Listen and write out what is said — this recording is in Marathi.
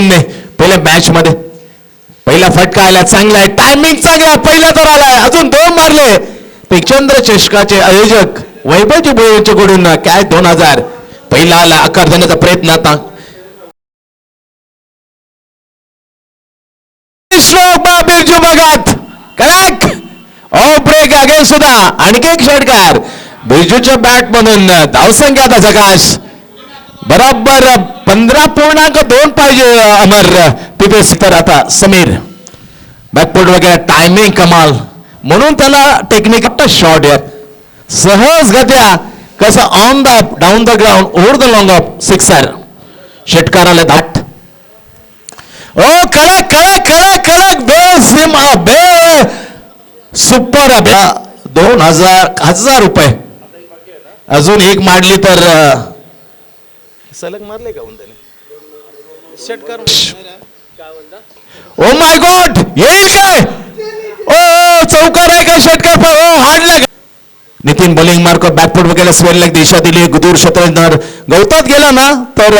अश्विनने पहिल्या मॅच मध्ये पहिला फटका आला, चांगला आहे, टायमिंग चांगला, पहिला तर आलाय, अजून 2 मारले. पेचंद्र चषकाचे आयोजक वैभवजी भोईरच्या कडून काय 2000 पहिला आला, आकार देण्याचा प्रयत्न आता Birju Bhagat correct off break again सुद्धा आणखी एक षटकार बिरजूच्या बॅट मधून धावसंख्या आता झकास बरोबर 15.2 पाहिजे अमर तिथे. तर आता समीर बॅकफुट वगैरे टायमिंग कमाल म्हणून त्याला टेक्निक शॉट यार सहज गत्या कसं on the down the ground over the long off sixer षटकाराला धाट. ओ कडक कडक कडक कडक बे सुपर 2000 रुपये अजून एक मारली तर सलग मारले का षटकार. ओ माय गॉड येईल काय, ओ चौकार आहे का षटकार, ओ हाडला. नितीन बॉलिंग मार्क बॅकफुट वगैरे स्वेअर लेग दिशा दिली, दूर क्षेत्र गवतात गेला ना तर